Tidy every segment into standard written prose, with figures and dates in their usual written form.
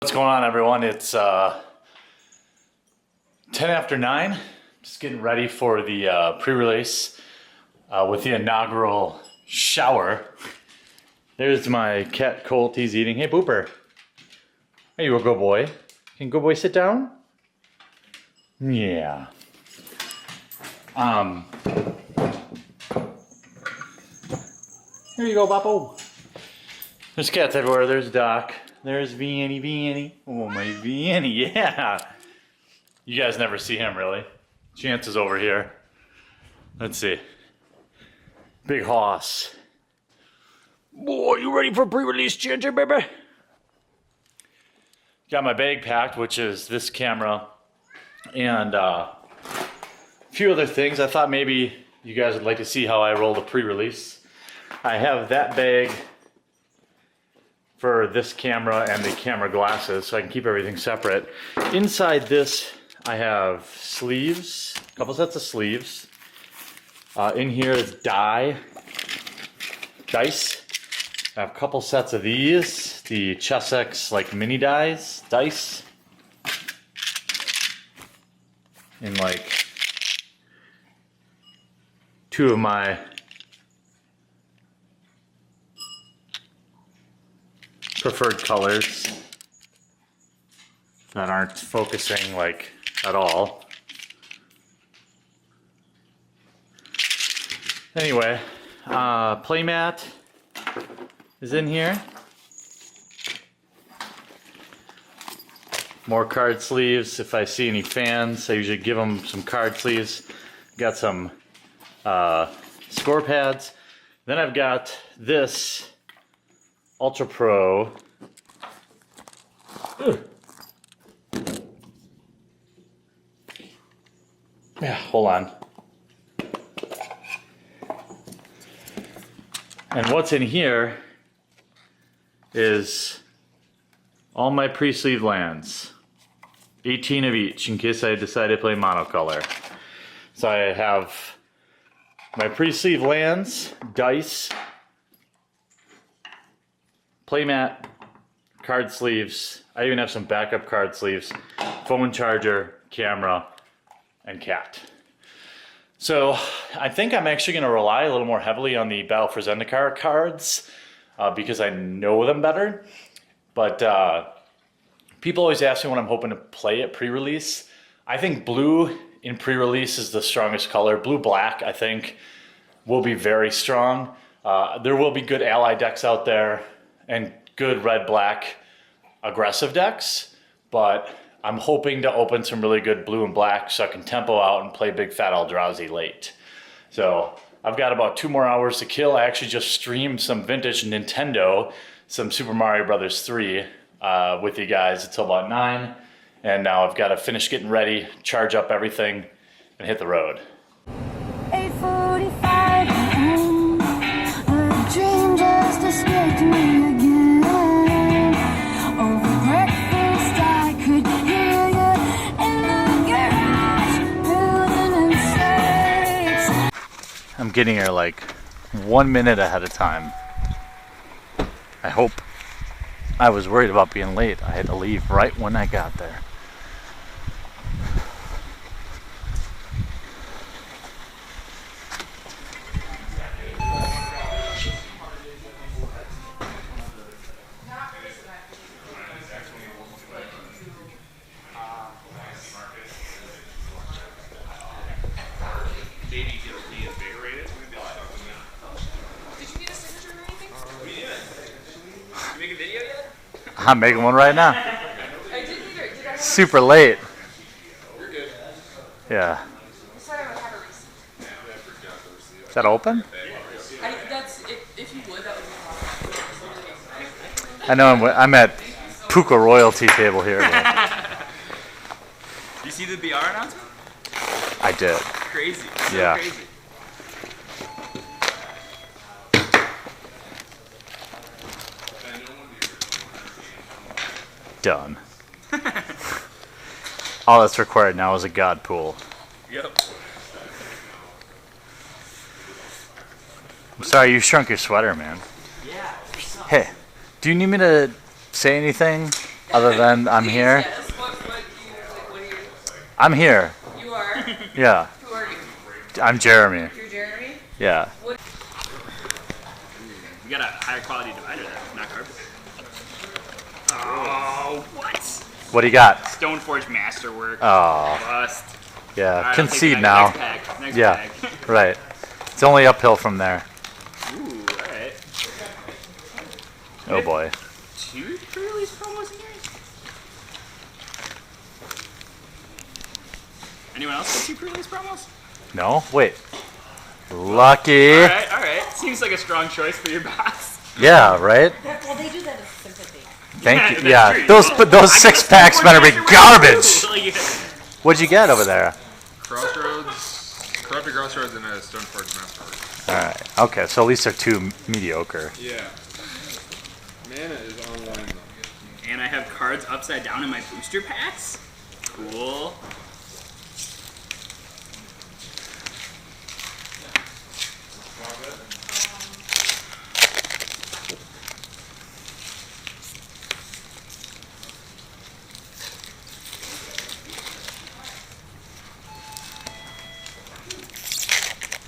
What's going on, everyone? It's 10 after 9. Just getting ready for the pre-release with the inaugural shower. There's my cat Colt. He's eating. Hey, Booper. Are you a good boy? Can good boy sit down? Yeah. Here you go, Boppo. There's cats everywhere. There's Doc. There's Vienny. Oh, my Vienny, yeah. You guys never see him, really. Chance is over here. Let's see. Big hoss. Boy, you ready for pre-release, Ginger, baby? Got my bag packed, which is this camera and a few other things. I thought maybe you guys would like to see how I roll the pre-release. I have that bag for this camera and the camera glasses, so I can keep everything separate. Inside this, I have sleeves, a couple sets of sleeves. In here is dice. I have a couple sets of these, the Chessex like mini dice. In like two of my preferred colors that aren't focusing like at all. Anyway, playmat is in here. More card sleeves. If I see any fans, I usually give them some card sleeves. Got some score pads. Then I've got this Ultra Pro. Yeah, hold on. And what's in here is all my pre-sleeve lands. 18 of each in case I decide to play monocolor. So I have my pre-sleeve lands, dice, playmat, card sleeves. I even have some backup card sleeves, phone charger, camera, and cat. So I think I'm actually going to rely a little more heavily on the Battle for Zendikar cards because I know them better. But people always ask me when I'm hoping to play at pre-release. I think blue in pre-release is the strongest color. Blue-black, I think, will be very strong. There will be good ally decks out there and good red-black aggressive decks, but I'm hoping to open some really good blue and black so I can tempo out and play big fat Eldrazi late. So I've got about 2 more hours to kill. I actually just streamed some vintage Nintendo, some Super Mario Brothers 3 with you guys until about 9, and now I've got to finish getting ready, charge up everything, and hit the road. 8:45 a.m. A dream just escaped me again. Over breakfast I could hear you in the garage building insects. I'm getting here like 1 minute ahead of time. I hope. I was worried about being late. I had to leave right when I got there. I'm making one right now. I did either. Super late. You're good. Yeah. You said I would have a receipt. Is that open? That's if you would, that would be awesome. I know I'm at Puka royalty table here. Did you see the BR announcement? I did. Crazy. So Yeah. crazy. Done. All that's required now is a god pool. Yep. I'm sorry you shrunk your sweater, man. Yeah. Hey, do you need me to say anything Other than I'm here. Yes. What are you? I'm here. You are. Yeah. Who are you? I'm Jeremy. You're Jeremy. Yeah. What? You got a higher quality divider though, not carbon. Oh, what? What do you got? Stoneforge Masterwork. Oh, Bust. yeah. Alright, I'll Concede take now. that. Next pack. Next Yeah. pack. Right. It's only uphill from there. Ooh, alright. Oh boy. 2 pre-release promos in here? Anyone else get 2 pre-release promos? No? Wait. Lucky. Alright. Seems like a strong choice for your box. Yeah, right? Well, they do that as sympathy. Thank you. that's Yeah. true. Those I those got 6 a packs Stoneforge better be Masterwork garbage. too. Like, What'd you get over there? Crossroads, Corrupted Crossroads, and a Stoneforge Masterwork. Alright. Okay, so at least they're 2 mediocre. Yeah. Mana is online though. And I have cards upside down in my booster packs. Cool.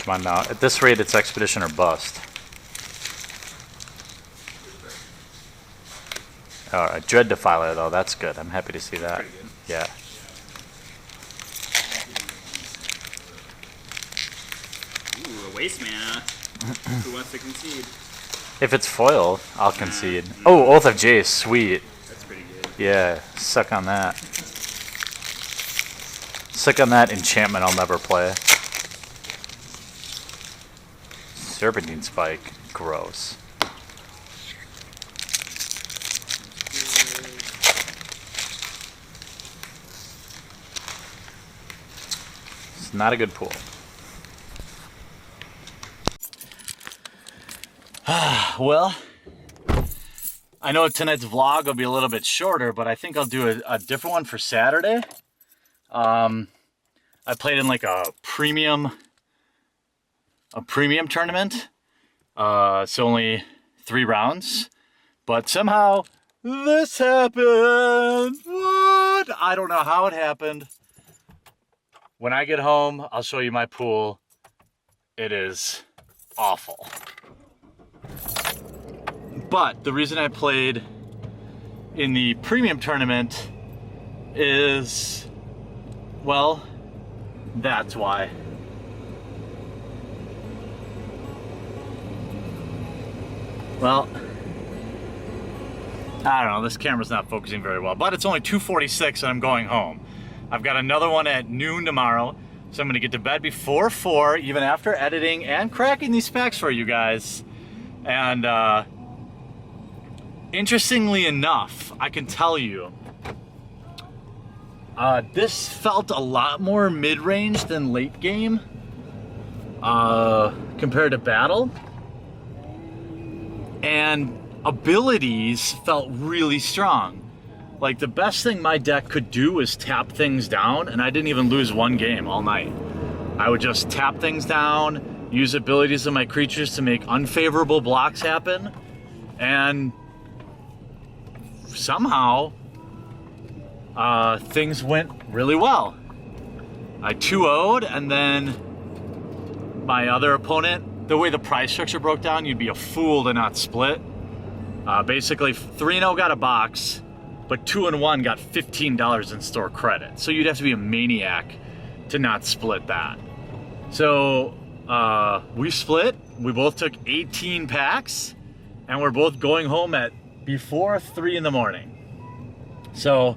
Come on now. At this rate, it's Expedition or Bust. Alright, Dread Defiler though, that's good. I'm happy to see that. Pretty good. Yeah. Ooh, a waste mana. Who wants to concede? If it's foil, I'll concede. Oh, Oath of Jace, sweet. That's pretty good. Yeah, suck on that. Suck on that enchantment I'll never play. Serpentine Spike, gross. It's not a good pool. Well, I know tonight's vlog will be a little bit shorter, but I think I'll do a different one for Saturday. I played in like a premium tournament. It's only 3 rounds, but somehow this happened. What? I don't know how it happened. When I get home, I'll show you my pool. It is awful. But the reason I played in the premium tournament is, well, that's why. Well, I don't know, this camera's not focusing very well, but it's only 2:46 and I'm going home. I've got another one at noon tomorrow, so I'm gonna get to bed before 4, even after editing and cracking these packs for you guys. And interestingly enough, I can tell you, this felt a lot more mid-range than late game compared to battle. And abilities felt really strong. Like, the best thing my deck could do was tap things down, and I didn't even lose 1 game all night. I would just tap things down, use abilities of my creatures to make unfavorable blocks happen, and somehow things went really well. I 2-0'd, and then my other opponent, the way the price structure broke down, you'd be a fool to not split. Basically, 3-0 got a box, but 2-1 got $15 in store credit. So you'd have to be a maniac to not split that. So we split. We both took 18 packs, and we're both going home at before 3 in the morning. So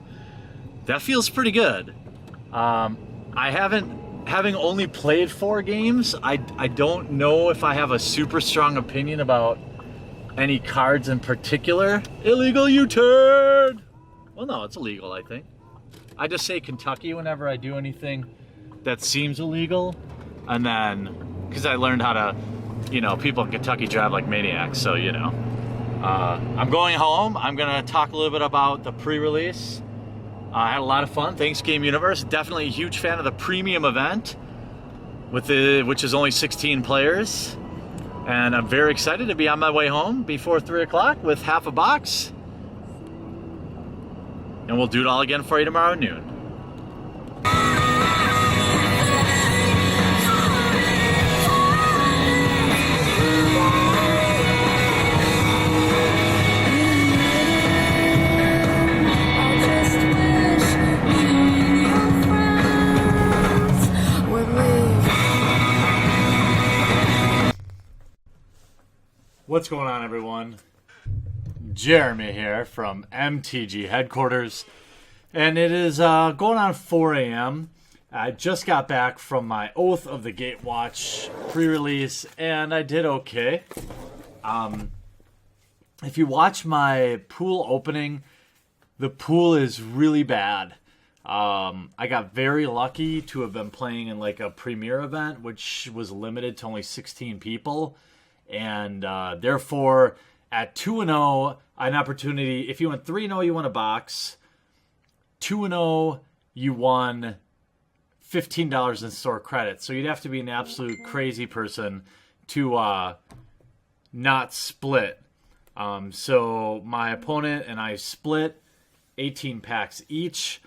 that feels pretty good. Having only played 4 games, I don't know if I have a super strong opinion about any cards in particular. Illegal U-turn! Well, no, it's illegal, I think. I just say Kentucky whenever I do anything that seems illegal. And then, because I learned how to, people in Kentucky drive like maniacs, so, I'm going home. I'm going to talk a little bit about the pre-release. I had a lot of fun. Thanks, Game Universe. Definitely a huge fan of the premium event, which is only 16 players. And I'm very excited to be on my way home before 3 o'clock with half a box. And we'll do it all again for you tomorrow at noon. I just wish you and your friends would leave. What's going on, everyone? Jeremy here from MTG Headquarters, and it is going on 4 a.m. I just got back from my Oath of the Gatewatch pre-release, and I did okay. If you watch my pool opening, the pool is really bad. I got very lucky to have been playing in like a premier event, which was limited to only 16 people, and therefore at 2-0, an opportunity. If you went 3-0, you won a box. 2-0, you won $15 in store credit. So you'd have to be an absolute crazy person to not split. So my opponent and I split 18 packs each.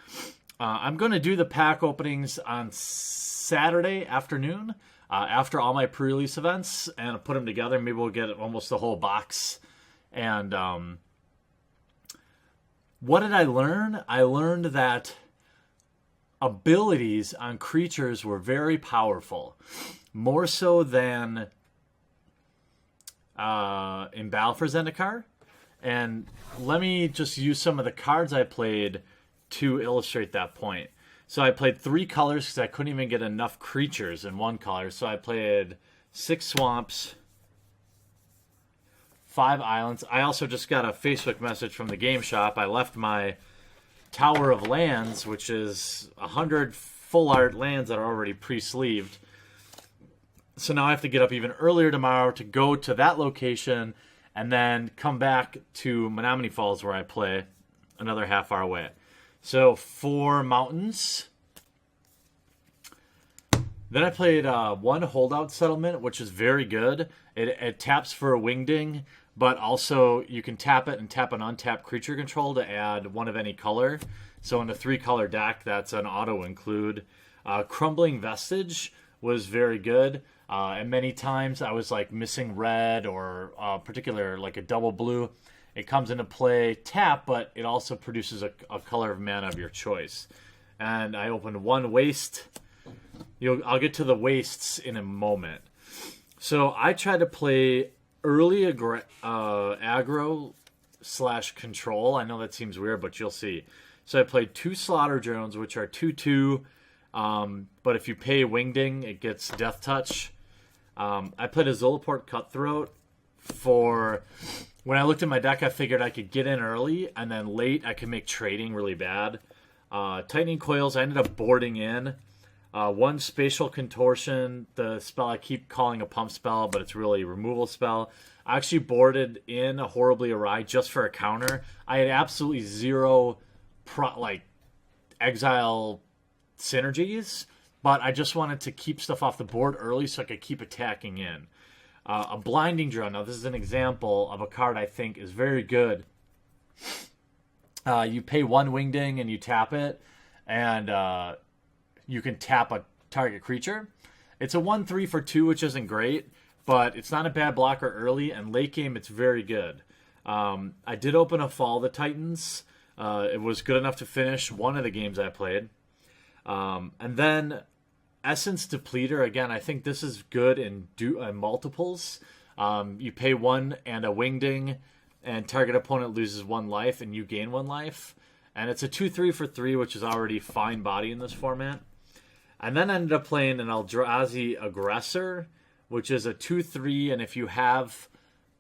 I'm going to do the pack openings on Saturday afternoon after all my pre-release events and put them together. Maybe we'll get almost the whole box. And what did I learn? I learned that abilities on creatures were very powerful, more so than in Battle for Zendikar. And let me just use some of the cards I played to illustrate that point. So I played 3 colors because I couldn't even get enough creatures in one color. So I played 6 swamps, 5 islands. I also just got a Facebook message from the game shop. I left my Tower of Lands, which is 100 full art lands that are already pre-sleeved. So now I have to get up even earlier tomorrow to go to that location and then come back to Menominee Falls where I play another half hour away. So 4 mountains. Then I played 1 holdout settlement, which is very good. It taps for a wingding, but also you can tap it and tap an untapped creature control to add 1 of any color. So in a 3-color deck, that's an auto include. Crumbling Vestige was very good. And many times I was like missing red or particular like a double blue. It comes into play tap, but it also produces a color of mana of your choice. And I opened 1 waste. I'll get to the wastes in a moment. So I tried to play early aggro / control. I know that seems weird, but you'll see. So I played 2 Slaughter Drones, which are 2/2. But if you pay Wingding, it gets Death Touch. I played a Zolaport Cutthroat for when I looked at my deck. I figured I could get in early, and then late I could make trading really bad. Tightening Coils, I ended up boarding in. 1 Spatial Contortion, the spell I keep calling a pump spell, but it's really a removal spell. I actually boarded in a Horribly Awry just for a counter. I had absolutely 0 exile synergies, but I just wanted to keep stuff off the board early so I could keep attacking in. A Blinding Drone. Now, this is an example of a card I think is very good. You pay 1 Wingding and you tap it, and you can tap a target creature. It's a 1/3 for 2, which isn't great, but it's not a bad blocker early, and late game it's very good. I did open a Fall of the Titans. It was good enough to finish one of the games I played. And then Essence Depleter, again, I think this is good in multiples. You pay 1 and a Wingding, and target opponent loses 1 life, and you gain 1 life. And it's a 2/3 for 3, which is already fine body in this format. And then I ended up playing an Eldrazi Aggressor, which is a 2/3, and if you have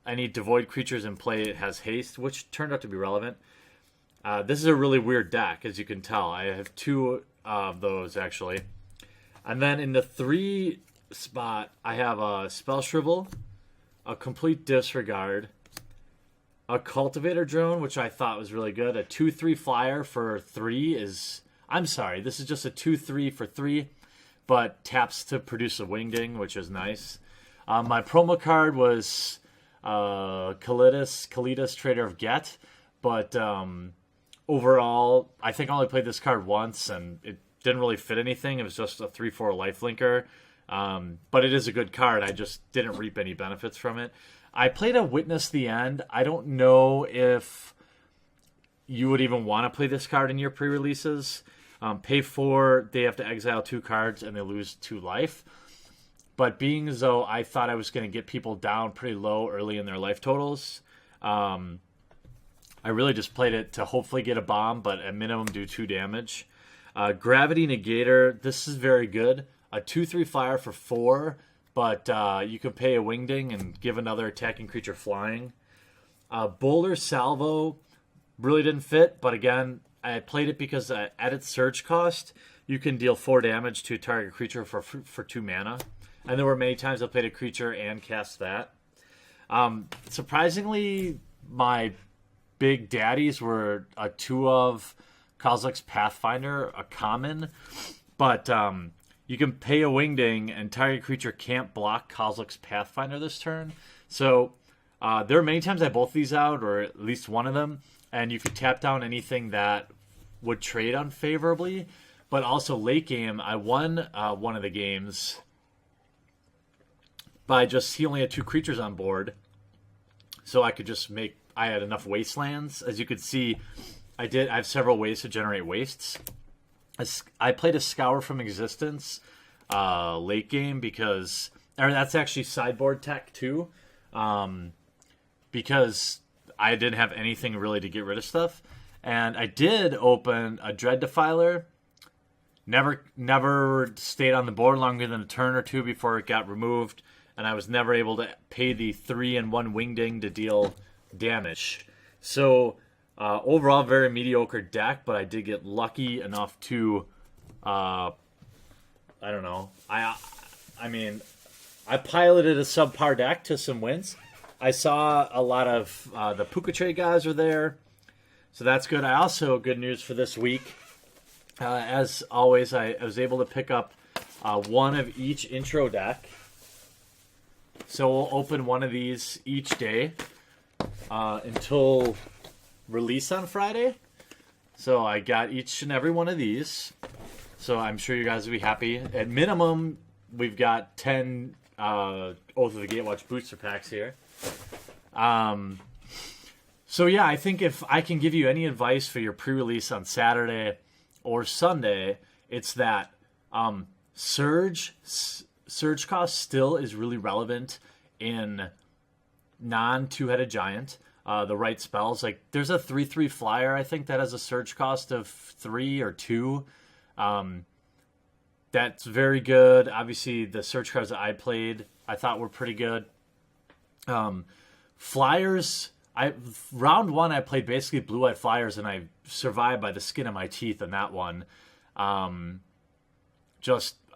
any devoid creatures in play, it has haste, which turned out to be relevant. This is a really weird deck, as you can tell. I have 2 of those, actually. And then in the 3 spot, I have a Spell Shrivel, a Complete Disregard, a Cultivator Drone, which I thought was really good. A 2/3 flyer for 3 is... I'm sorry, this is just a 2/3 for 3, but taps to produce a Wingding, which is nice. My promo card was Kalidas, Trader of Get, but overall, I think I only played this card once, and it didn't really fit anything. It was just a 3/4 lifelinker. But it is a good card. I just didn't reap any benefits from it. I played a Witness the End. I don't know if you would even want to play this card in your pre-releases. Pay 4, they have to exile 2 cards, and they lose 2 life. But being as though I thought I was going to get people down pretty low early in their life totals, I really just played it to hopefully get a bomb, but at minimum do 2 damage. Gravity Negator, this is very good. A 2/3 flyer for 4, but you can pay a Wingding and give another attacking creature flying. Boulder Salvo really didn't fit, but again, I played it because at its surge cost, you can deal 4 damage to a target creature for 2 mana. And there were many times I played a creature and cast that. Surprisingly, my big daddies were a 2 of Kozilek's Pathfinder, a common, but you can pay a Wingding and target creature can't block Kozilek's Pathfinder this turn. So there are many times I both these out, or at least one of them, and you could tap down anything that would trade unfavorably. But also late game, I won one of the games by he only had 2 creatures on board, so I could just I had enough wastelands. As you could see, I have several ways to generate wastes. I played a Scour from Existence late game that's actually sideboard tech too, because I didn't have anything really to get rid of stuff. And I did open a Dread Defiler. Never stayed on the board longer than a turn or 2 before it got removed, and I was never able to pay the 3 and 1 Wingding to deal damage. So overall, very mediocre deck, but I did get lucky enough to, I don't know. I mean, I piloted a subpar deck to some wins. I saw a lot of the Puka guys were there, so that's good. I also, good news for this week, as always, I was able to pick up one of each intro deck. So we'll open one of these each day until release on Friday. So I got each and every one of these. So I'm sure you guys will be happy. At minimum, we've got 10 Oath of the Gatewatch booster packs here. So yeah, I think if I can give you any advice for your pre-release on Saturday or Sunday, it's that surge cost still is really relevant in non-2-headed giant. The right spells, like there's a 3/3 flyer I think that has a surge cost of 3 or 2. That's very good. Obviously, the surge cards that I played I thought were pretty good. Flyers, round 1 I played basically blue-eyed flyers, and I survived by the skin of my teeth in that one.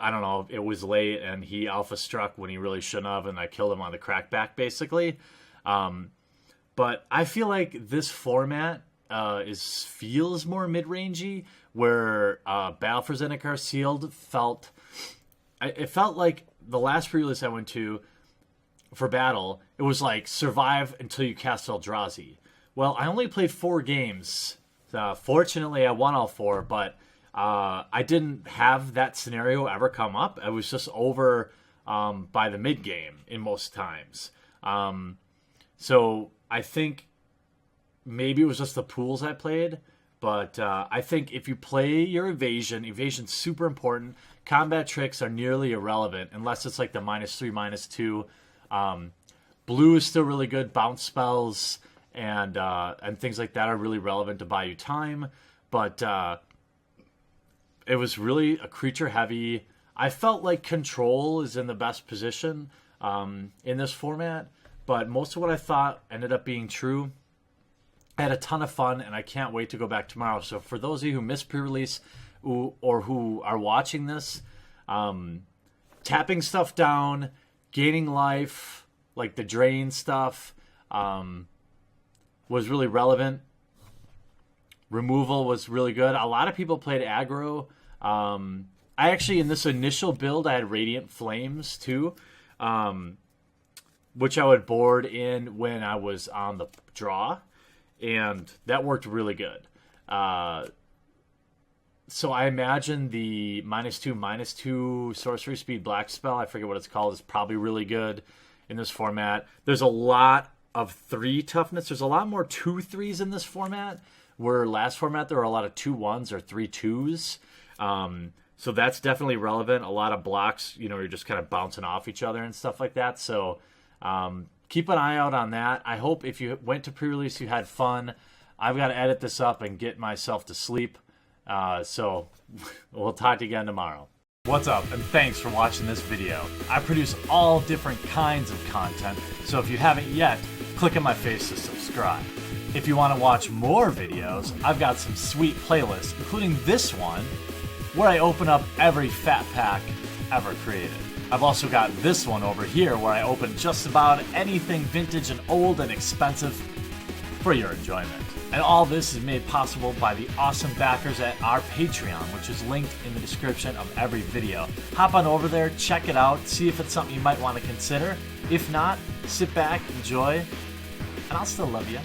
I don't know, it was late and he alpha struck when he really shouldn't have, and I killed him on the crackback basically. But I feel like this format feels more mid-rangey, where Battle for Zendikar Sealed felt like the last pre-release I went to for Battle, it was like survive until you cast Eldrazi. Well, I only played 4 games. Fortunately, I won all 4, but I didn't have that scenario ever come up. I was just over by the mid-game in most times. So I think maybe it was just the pools I played, but I think if you play your evasion's super important. Combat tricks are nearly irrelevant unless it's like the -3, -2. Blue is still really good. Bounce spells and things like that are really relevant to buy you time, but it was really a creature heavy. I felt like control is in the best position in this format, but most of what I thought ended up being true. I had a ton of fun, and I can't wait to go back tomorrow. So for those of you who missed pre-release or who are watching this, tapping stuff down, gaining life, like the drain stuff, was really relevant. Removal was really good. A lot of people played aggro. I actually, in this initial build, I had Radiant Flames too, which I would board in when I was on the draw, and that worked really good. So I imagine the -2/-2 sorcery speed black spell, I forget what it's called, is probably really good in this format. There's a lot of 3 toughness. There's a lot more 2/3s in this format, where last format there were a lot of 2/1s or 3/2s. So that's definitely relevant. A lot of blocks, you're just kind of bouncing off each other and stuff like that. So keep an eye out on that. I hope if you went to pre-release, you had fun. I've got to edit this up and get myself to sleep. So we'll talk to you again tomorrow. What's up, and thanks for watching this video. I produce all different kinds of content, so if you haven't yet, click on my face to subscribe. If you want to watch more videos, I've got some sweet playlists, including this one, where I open up every fat pack ever created. I've also got this one over here where I open just about anything vintage and old and expensive for your enjoyment. And all this is made possible by the awesome backers at our Patreon, which is linked in the description of every video. Hop on over there, check it out, see if it's something you might want to consider. If not, sit back, enjoy, and I'll still love you.